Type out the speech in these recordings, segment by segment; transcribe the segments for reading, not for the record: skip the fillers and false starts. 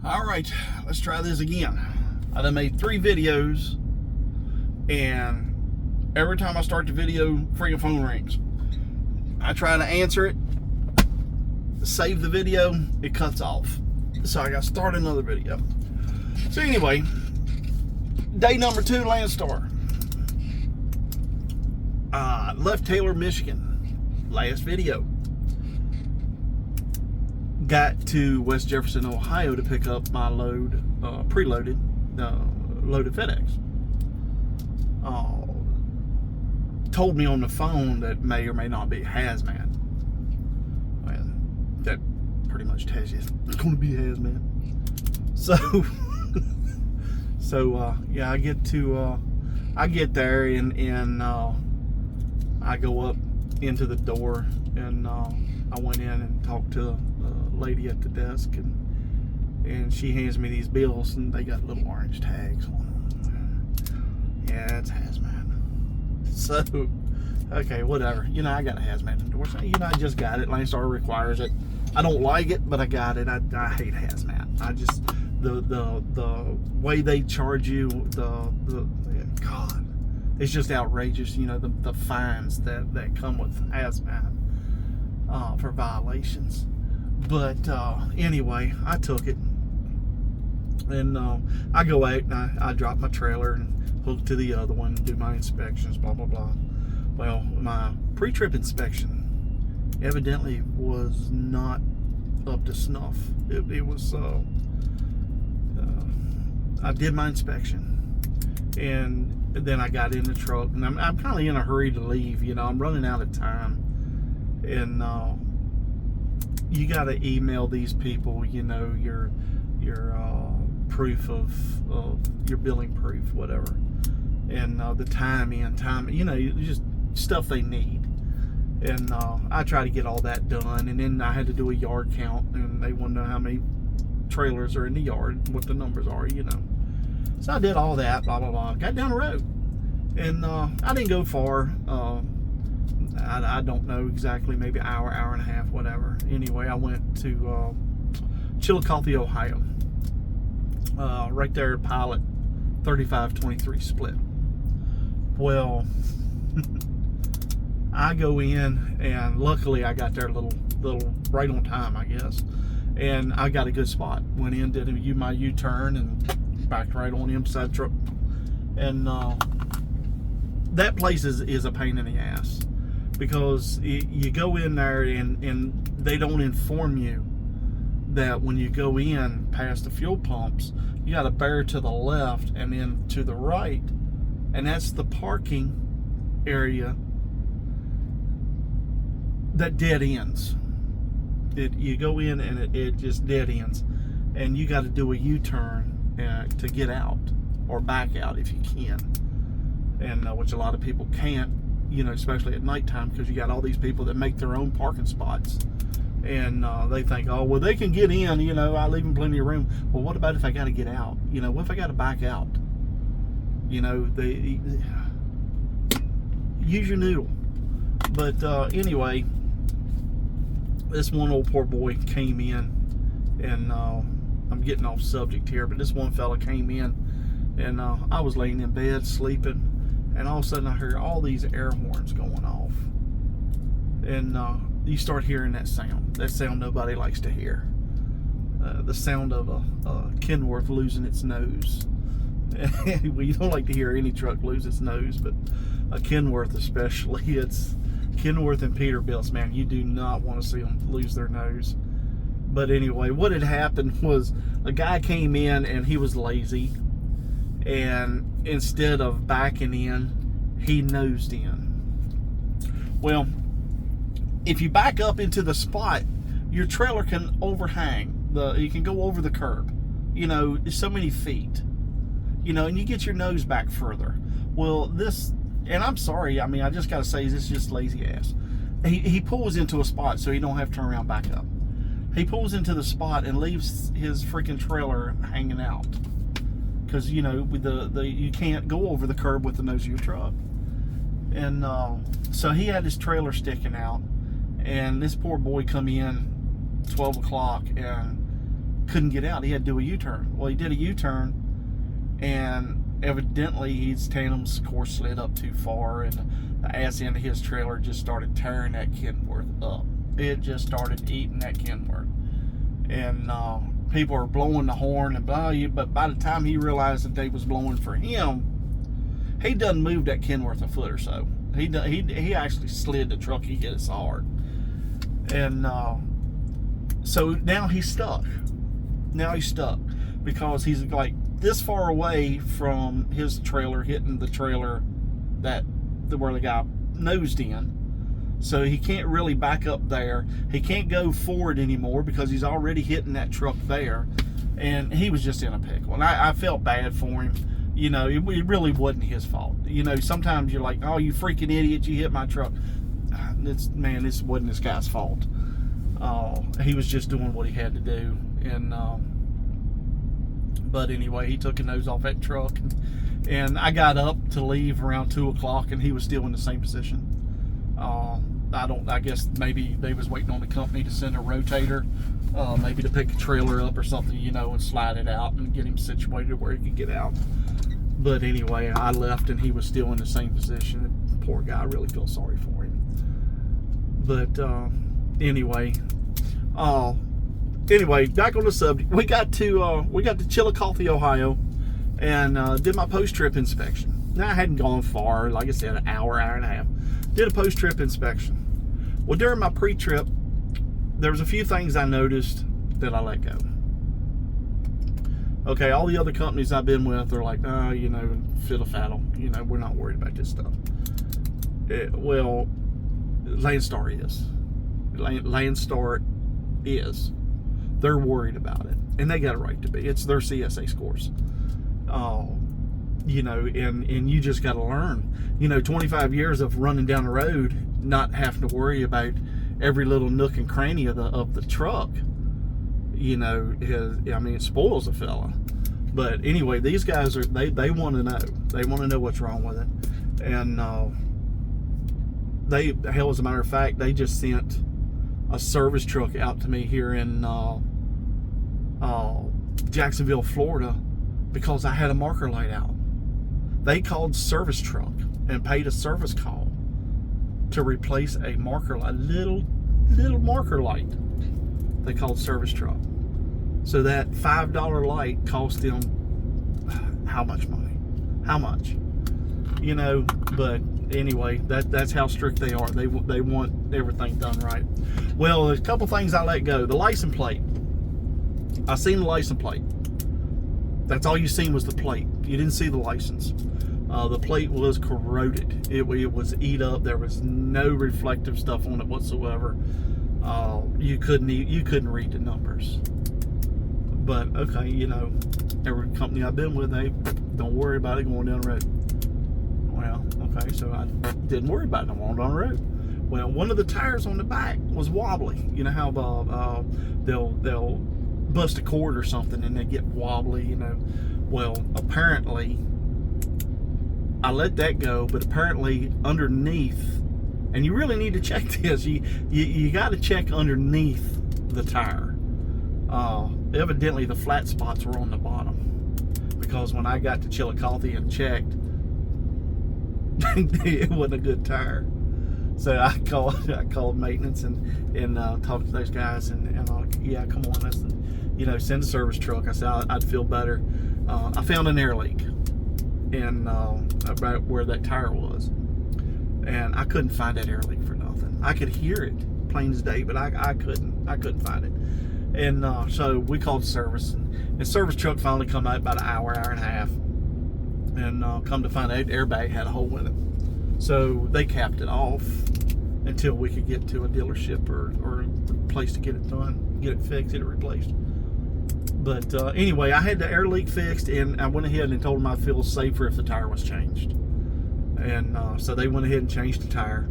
All right, let's try this again. I done made 3 videos, and every time I start the video, freaking phone rings. I try to answer it, save the video, it cuts off. So I got to start another video. So anyway, day number 2, Landstar. Left Taylor, Michigan. Last video. Got to West Jefferson, Ohio to pick up my load, preloaded, loaded FedEx. Told me on the phone that may or may not be hazmat. Well, that pretty much tells you it's going to be hazmat. So, yeah, I get there and I go up into the door, and I went in and talked to a lady at the desk, and she hands me these bills, and they got little orange tags on them. Yeah, it's hazmat. So, okay, whatever. You know, I got a hazmat endorsement. You know, I just got it. Landstar requires it. I don't like it, but I got it. I hate hazmat. I just, the way they charge you, God, it's just outrageous. You know, the fines that come with hazmat for violations. But anyway, I took it, and I go out and I drop my trailer and hook to the other one, do my inspections, blah blah blah. Well, my pre-trip inspection evidently was not up to snuff. It was I did my inspection, and then I got in the truck, and I'm kind of in a hurry to leave. You know, I'm running out of time, and you got to email these people, you know, your proof of your billing proof, whatever, and the time, you know, just stuff they need. And I try to get all that done, and then I had to do a yard count, and they want to know how many trailers are in the yard, what the numbers are, you know. So I did all that, blah blah blah. Got down the road, and I didn't go far. I don't know exactly, maybe an hour and a half, whatever. Anyway, I went to Chillicothe, Ohio, right there at Pilot 3523 split. Well, I go in, and luckily I got there a little right on time, I guess, and I got a good spot. Went in, did my U-turn, and backed right on the inside truck. And that place is a pain in the ass, because you go in there and they don't inform you that when you go in past the fuel pumps, you got to bear to the left and then to the right, and that's the parking area that dead ends. You go in and it just dead ends, and you got to do a U-turn to get out, or back out if you can, and which a lot of people can't, you know, especially at nighttime, because you got all these people that make their own parking spots, and they think, oh, well, they can get in, you know, I leave them plenty of room. Well, what about if I got to get out? You know, what if I got to back out? You know, they use your noodle. But anyway, this one old poor boy came in, and I'm getting off subject here, but this one fella came in, and I was laying in bed sleeping, and all of a sudden I heard all these air horns going off, and you start hearing that sound nobody likes to hear, the sound of a Kenworth losing its nose. Well, you don't like to hear any truck lose its nose, but a Kenworth especially. It's Kenworth and Peterbilt's, man, you do not want to see them lose their nose. But anyway, what had happened was a guy came in, and he was lazy, and instead of backing in, he nosed in. Well, if you back up into the spot, your trailer can overhang. You can go over the curb, you know, so many feet, you know, and you get your nose back further. Well, and I'm sorry, I mean, I just got to say, this is just lazy ass. He pulls into a spot so he don't have to turn around back up. He pulls into the spot and leaves his freaking trailer hanging out, because, you know, with you can't go over the curb with the nose of your truck. And so he had his trailer sticking out, and this poor boy come in 12 o'clock, and couldn't get out. He had to do a U-turn. Well, he did a U-turn, and evidently his tandem's course slid up too far, and the ass end of his trailer just started tearing that Kenworth up. It just started eating that Kenworth. And people are blowing the horn and blah, but by the time he realized that they was blowing for him, he doesn't move that Kenworth a foot or so. He actually slid the truck. He hit it so hard. And so now he's stuck. Because he's like this far away from his trailer hitting the trailer where the guy nosed in. So he can't really back up there. He can't go forward anymore because he's already hitting that truck there. And he was just in a pickle. And I felt bad for him. You know, it really wasn't his fault. You know, sometimes you're like, oh, you freaking idiot, you hit my truck. This wasn't this guy's fault. He was just doing what he had to do. And but anyway, he took a nose off that truck. And I got up to leave around 2 o'clock, and he was still in the same position. I guess maybe they was waiting on the company to send a rotator, maybe to pick a trailer up or something, you know, and slide it out and get him situated where he could get out. But anyway, I left and he was still in the same position. Poor guy, I really feel sorry for him. But anyway, back on the subject. We got to Chillicothe, Ohio, and did my post-trip inspection. Now, I hadn't gone far, like I said, an hour and a half. Did a post-trip inspection. Well, during my pre-trip, there was a few things I noticed that I let go. Okay, all the other companies I've been with are like, you know, fiddle-faddle. You know, we're not worried about this stuff. Well, Landstar is. Landstar is. They're worried about it. And they got a right to be. It's their CSA scores. You know, and you just got to learn. You know, 25 years of running down the road, not having to worry about every little nook and cranny of the truck. You know, it spoils a fella. But anyway, these guys they want to know. They want to know what's wrong with it. And hell, as a matter of fact, they just sent a service truck out to me here in Jacksonville, Florida, because I had a marker light out. They called service truck and paid a service call to replace a marker light, little marker light. They called service truck. So that $5 light cost them how much money? How much? You know, but anyway, that's how strict they are. They want everything done right. Well, there's a couple things I let go. The license plate. I seen the license plate. That's all you seen was the plate. You didn't see the license. The plate was corroded. It was eat up. There was no reflective stuff on it whatsoever. You couldn't read the numbers. But okay, you know, every company I've been with, they don't worry about it going down the road. Well, okay, so I didn't worry about it. I'm on down the road. Well, one of the tires on the back was wobbly. You know how they'll bust a cord or something and they get wobbly, you know. Well, apparently I let that go, but apparently underneath, and you really need to check this, you got to check underneath the tire. Evidently the flat spots were on the bottom, because when I got to Chillicothe and checked, it wasn't a good tire. So I called maintenance and talked to those guys, and I'm like, yeah, come on, you know, send a service truck. I said I'd feel better. I found an air leak in about where that tire was, and I couldn't find that air leak for nothing. I could hear it plain as day, but I couldn't find it. And so we called service, and the service truck finally come out about an hour and a half, and come to find out, airbag had a hole in it. So they capped it off until we could get to a dealership or a place to get it done, get it fixed, get it replaced. But anyway, I had the air leak fixed, and I went ahead and told them I'd feel safer if the tire was changed. And so they went ahead and changed the tire.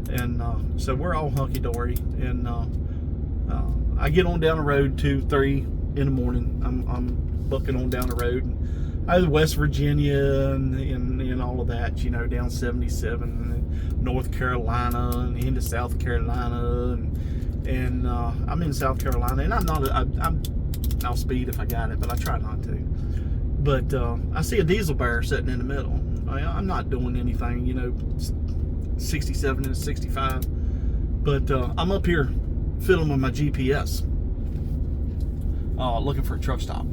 And so we're all hunky-dory. And I get on down the road 2-3 in the morning. I'm bucking on down the road. And I was West Virginia and all of that, you know, down 77 and North Carolina and into South Carolina. And I'm in South Carolina, and I'll speed if I got it, but I try not to. But I see a diesel bear sitting in the middle. I'm not doing anything, 67 and 65. But I'm up here fiddling with my GPS, looking for a truck stop.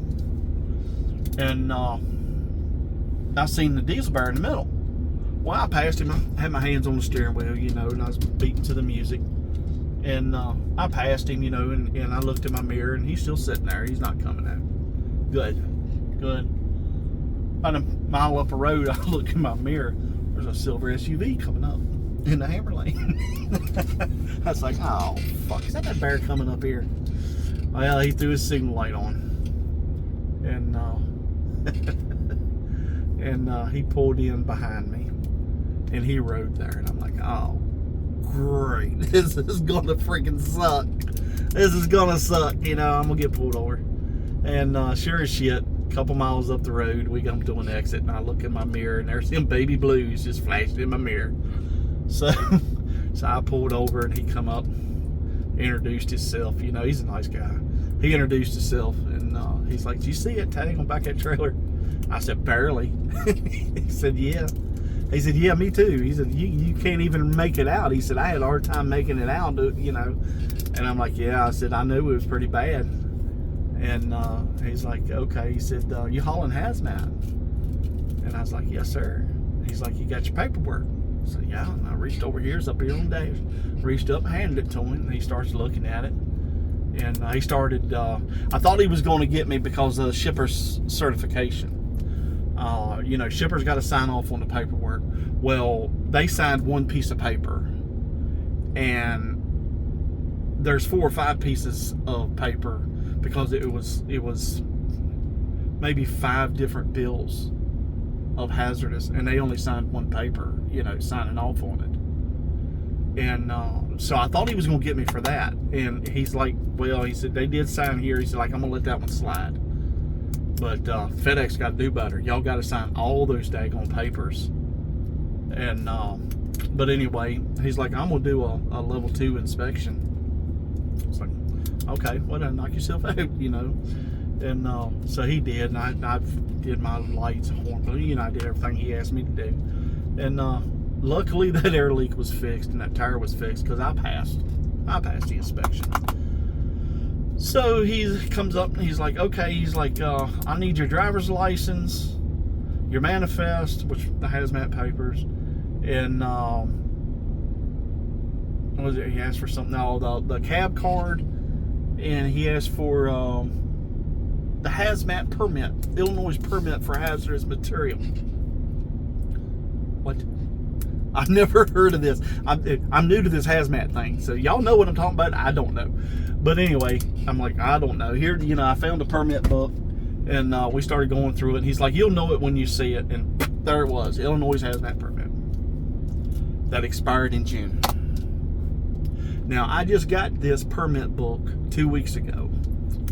And I seen the diesel bear in the middle. Well, I passed him. I had my hands on the steering wheel, and I was beating to the music. And I passed him, and I looked in my mirror, and he's still sitting there. He's not coming out. Good. About a mile up a road, I look in my mirror. There's a silver SUV coming up in the hammer lane. I was like, oh, fuck. Is that bear coming up here? Well, he threw his signal light on. And he pulled in behind me. And he rode there. And I'm like, oh, great. This is going to freaking suck. This is going to suck. I'm going to get pulled over. And sure as shit, a couple miles up the road, we come to an exit. And I look in my mirror. And there's them baby blues just flashing in my mirror. So I pulled over. And he come up, introduced himself. He's a nice guy. He introduced himself. And he's like, did you see it tag on back that trailer? I said, barely. He said, yeah. He said, yeah, me too. He said, you can't even make it out. He said, I had a hard time making it out, And I'm like, yeah. I said, I knew it was pretty bad. And he's like, okay. He said, you hauling hazmat? And I was like, yes, sir. He's like, you got your paperwork? I said, yeah. And I reached over here. It's up here on the dash. Reached up, handed it to him. And he starts looking at it. And he started, I thought he was going to get me because of the shipper's certification. Shippers got to sign off on the paperwork. Well, they signed one piece of paper, and there's 4 or 5 pieces of paper because it was maybe 5 different bills of hazardous, and they only signed one paper, signing off on it. And so I thought he was going to get me for that, and he's like, well, he said they did sign here. He said, like, I'm going to let that one slide. But FedEx got to do better. Y'all got to sign all those daggone papers. And but anyway, he's like, I'm gonna do a level 2 inspection. It's like, okay, well then knock yourself out, And so he did, and I did my lights, horn, I did everything he asked me to do. And luckily that air leak was fixed and that tire was fixed because I passed the inspection. So he comes up and he's like, okay, he's like, I need your driver's license, your manifest, which the hazmat papers, and what was it? He asked for something, the cab card, and he asked for the hazmat permit, Illinois permit for hazardous material. What? I've never heard of this. I'm new to this hazmat thing, so y'all know what I'm talking about. I don't know. But anyway, I'm like, I don't know. Here, I found a permit book, and we started going through it. And he's like, you'll know it when you see it. And there it was, Illinois hazmat permit. That expired in June. Now, I just got this permit book 2 weeks ago.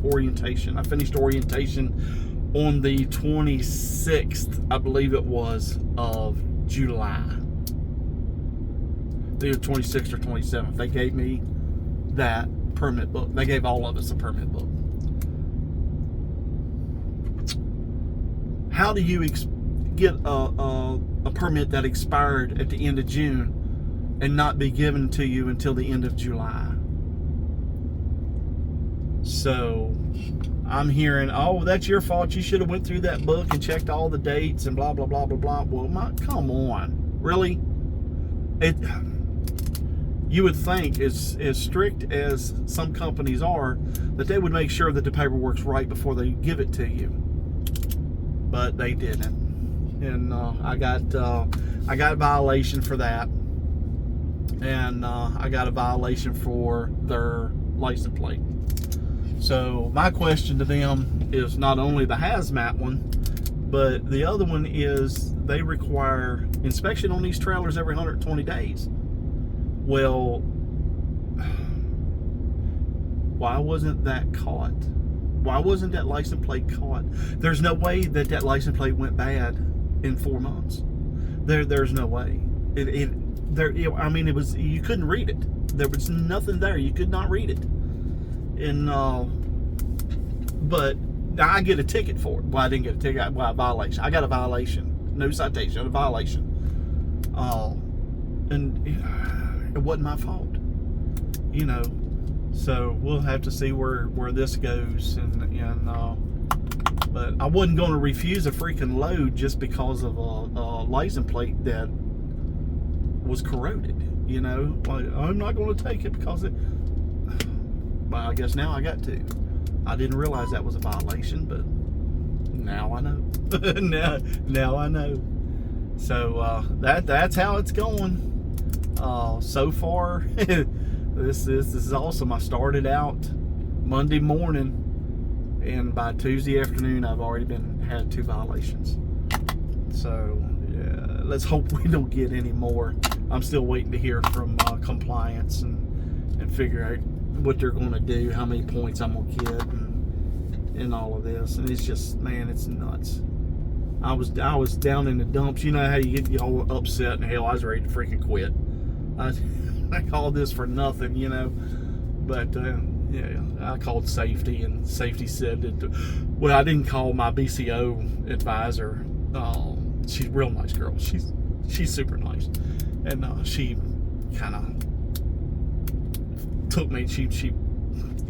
Orientation. I finished orientation on the 26th, I believe it was, of July. Either 26th or 27th. They gave me that permit book. They gave all of us a permit book. How do you get a permit that expired at the end of June and not be given to you until the end of July? So I'm hearing, oh, that's your fault. You should have went through that book and checked all the dates and blah, blah, blah, blah, blah. Well, come on. Really? You would think, as strict as some companies are, that they would make sure that the paperwork's right before they give it to you. But they didn't. And I got a violation for that. And I got a violation for their license plate. So my question to them is not only the hazmat one, but the other one is they require inspection on these trailers every 120 days. Well, why wasn't that caught? Why wasn't that license plate caught? There's no way that license plate went bad in 4 months. There's no way. It was, you couldn't read it. There was nothing there. You could not read it. And But now I get a ticket for it. Well, I didn't get a ticket. Well, a violation. I got a violation. No citation, a violation. And it wasn't my fault. You know, so we'll have to see where this goes. But I wasn't going to refuse a freaking load just because of a license plate that was corroded. You know, like, I'm not going to take it because it. Well, I guess now I got to. I didn't realize that was a violation, but now I know. now I know. So that's how it's going. So far, this is awesome. I started out Monday morning, and by Tuesday afternoon, I've already had 2 violations. So yeah, let's hope we don't get any more. I'm still waiting to hear from compliance and figure out what they're going to do, how many points I'm going to get, and all of this. And it's just, man, it's nuts. I was down in the dumps. You know how you get all upset, and hell, I was ready to freaking quit. I called this for nothing, you know. But yeah, I called safety, and safety said that. Well, I didn't call my BCO advisor. She's a real nice girl. She's super nice, and she kind of took me. She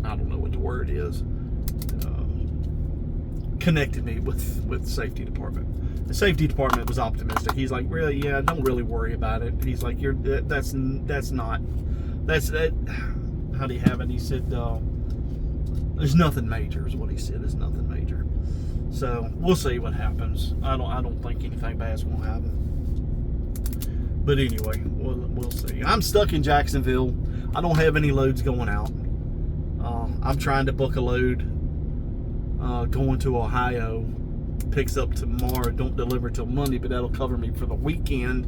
I don't know what the word is. Connected me with the safety department. The safety department was optimistic. He's like, really, yeah, don't really worry about it. He's like, that's how do you have it? He said, there's nothing major is what he said. There's nothing major. So we'll see what happens. I don't think anything bad's gonna happen. But anyway, we'll see. I'm stuck in Jacksonville. I don't have any loads going out. I'm trying to book a load going to Ohio. Picks up tomorrow. Don't deliver till Monday, but that'll cover me for the weekend.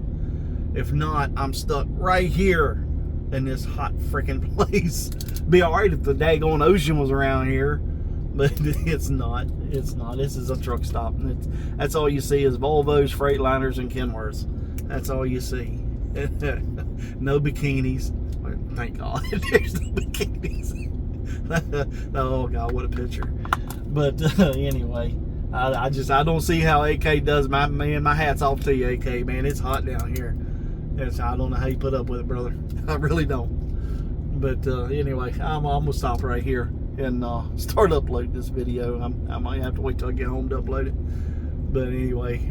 If not, I'm stuck right here in this hot freaking place. Be alright if the daggone ocean was around here, but it's not. It's not. This is a truck stop, and that's all you see is Volvos, Freightliners, and Kenworths. That's all you see. No bikinis. Thank God. There's no bikinis. Oh God, what a picture. But anyway, I don't see how AK does. My hat's off to you, AK, man. It's hot down here. I don't know how you put up with it, brother. I really don't. But anyway, I'm gonna stop right here and start uploading this video. I might have to wait till I get home to upload it. But anyway,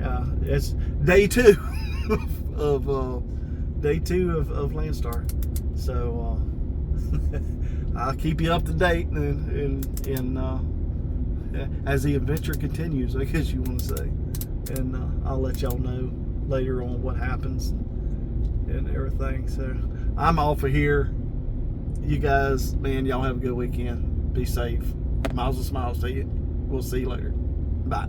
it's day 2 of Landstar. So I'll keep you up to date and as the adventure continues, I guess you want to say. And I'll let y'all know later on what happens and everything. So I'm off of here. You guys, man, y'all have a good weekend. Be safe. Miles and smiles to you. We'll see you later. Bye.